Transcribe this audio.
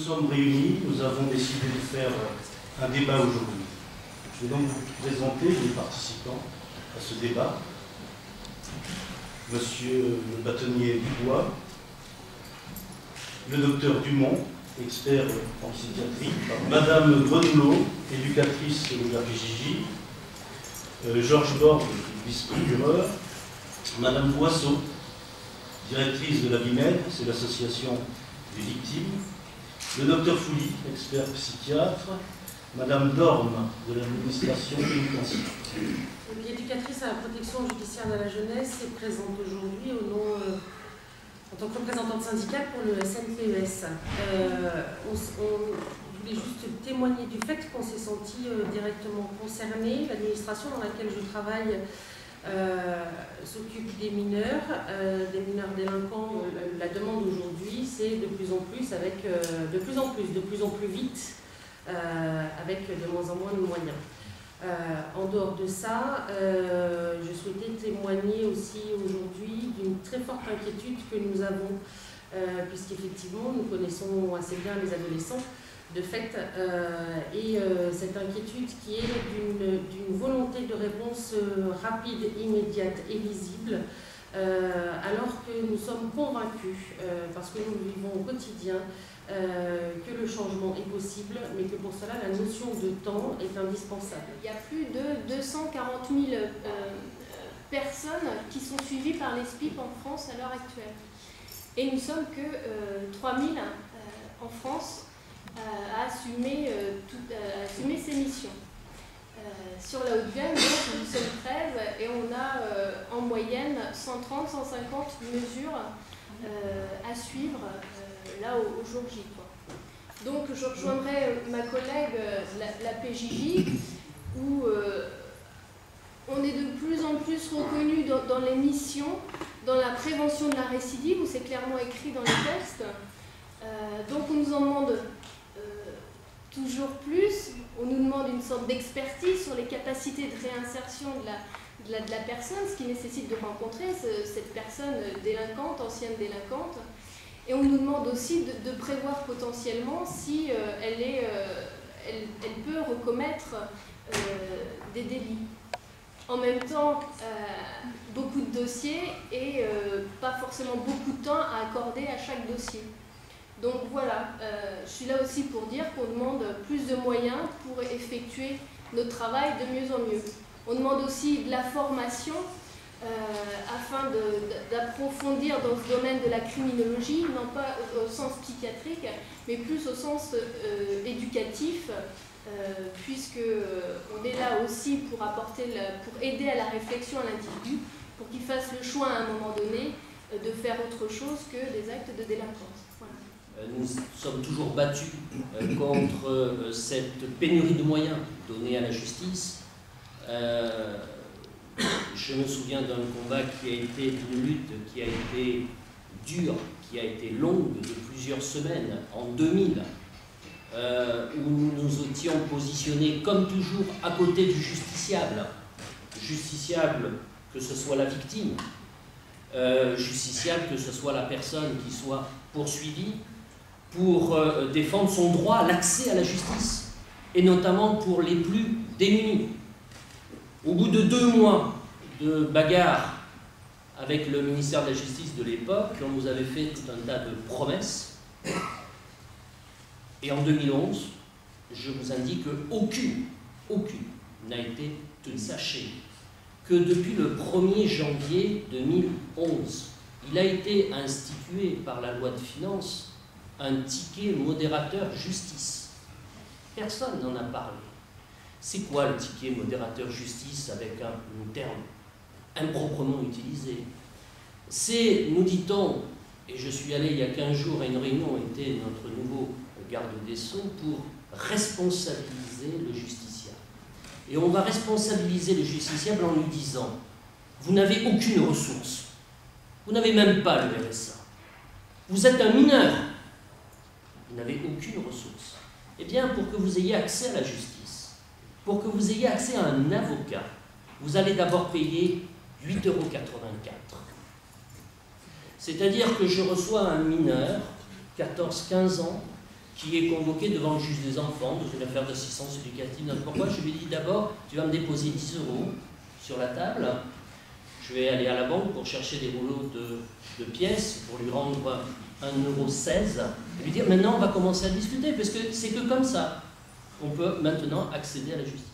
sommes réunis, nous avons décidé de faire un débat aujourd'hui. Je vais donc vous présenter les participants à ce débat. Monsieur le bâtonnier Dubois, le docteur Dumont, expert en psychiatrie, Madame Grenelot, éducatrice de la PJJ, Georges Borde, vice-procureur, Madame Boisseau, directrice de la BIMED, c'est l'association des victimes, le docteur Fouly, expert psychiatre, Madame Dorme, de l'administration pénitentiaire. L'éducatrice à la protection judiciaire de la jeunesse est présente aujourd'hui au nom, en tant que représentante syndicale pour le SNPES. On voulait juste témoigner du fait qu'on s'est senti directement concerné. L'administration dans laquelle je travaille s'occupe des mineurs délinquants. La demande aujourd'hui, c'est de plus en plus, de plus en plus vite, avec de moins en moins de moyens. En dehors de ça, je souhaitais témoigner aussi aujourd'hui d'une très forte inquiétude que nous avons, puisqu'effectivement nous connaissons assez bien les adolescents de fait, et cette inquiétude qui est d'une volonté de réponse rapide, immédiate et visible, alors que nous sommes convaincus, parce que nous le vivons au quotidien, que le changement est possible, mais que pour cela la notion de temps est indispensable. Il y a plus de 240 000 personnes qui sont suivies par les SPIP en France à l'heure actuelle. Et nous sommes que 3 000 en France à assumer ces missions. Sur la Haute-Vienne, nous sommes 13 et on a en moyenne 130-150 mesures à suivre là au jour J. Donc je rejoindrai ma collègue la PJJ où on est de plus en plus reconnu dans les missions, dans la prévention de la récidive, où c'est clairement écrit dans les textes. Donc on nous en demande toujours plus, on nous demande une sorte d'expertise sur les capacités de réinsertion de la personne, ce qui nécessite de rencontrer cette personne délinquante, ancienne délinquante. Et on nous demande aussi de prévoir potentiellement si elle peut recommettre des délits. En même temps, beaucoup de dossiers et pas forcément beaucoup de temps à accorder à chaque dossier. Donc voilà, je suis là aussi pour dire qu'on demande plus de moyens pour effectuer notre travail de mieux en mieux. On demande aussi de la formation afin d'approfondir dans ce domaine de la criminologie, non pas au sens psychiatrique, mais plus au sens éducatif, puisqu'on est là aussi pour aider à la réflexion à l'individu, pour qu'il fasse le choix à un moment donné de faire autre chose que des actes de délinquance. Voilà. Nous sommes toujours battus contre cette pénurie de moyens donnés à la justice. Je me souviens d'un combat qui a été une lutte qui a été dure, qui a été longue de plusieurs semaines, en 2000, où nous nous étions positionnés comme toujours à côté du justiciable. Justiciable que ce soit la victime, justiciable que ce soit la personne qui soit poursuivie, pour défendre son droit à l'accès à la justice, et notamment pour les plus démunis. Au bout de 2 mois de bagarre avec le ministère de la Justice de l'époque, on nous avait fait tout un tas de promesses. Et en 2011, je vous indique qu'aucune n'a été tenue. Sachez que depuis le 1er janvier 2011, il a été institué par la loi de finances un ticket modérateur justice. Personne n'en a parlé. C'est quoi le ticket modérateur justice avec un terme improprement utilisé? C'est, nous dit-on, et je suis allé il y a 15 jours à une réunion, était notre nouveau garde des Sceaux, pour responsabiliser le justiciable. Et on va responsabiliser le justiciable en lui disant, vous n'avez aucune ressource, vous n'avez même pas le RSA, vous êtes un mineur, vous n'avez aucune ressource. Eh bien, pour que vous ayez accès à la justice, pour que vous ayez accès à un avocat, vous allez d'abord payer 8,84 €. C'est-à-dire que je reçois un mineur, 14-15 ans, qui est convoqué devant le juge des enfants dans une affaire d'assistance éducative. Donc pourquoi je lui dis d'abord, tu vas me déposer 10 € sur la table, je vais aller à la banque pour chercher des rouleaux de pièces, pour lui rendre 1,16 € et lui dire maintenant on va commencer à discuter, parce que c'est que comme ça qu'on peut maintenant accéder à la justice.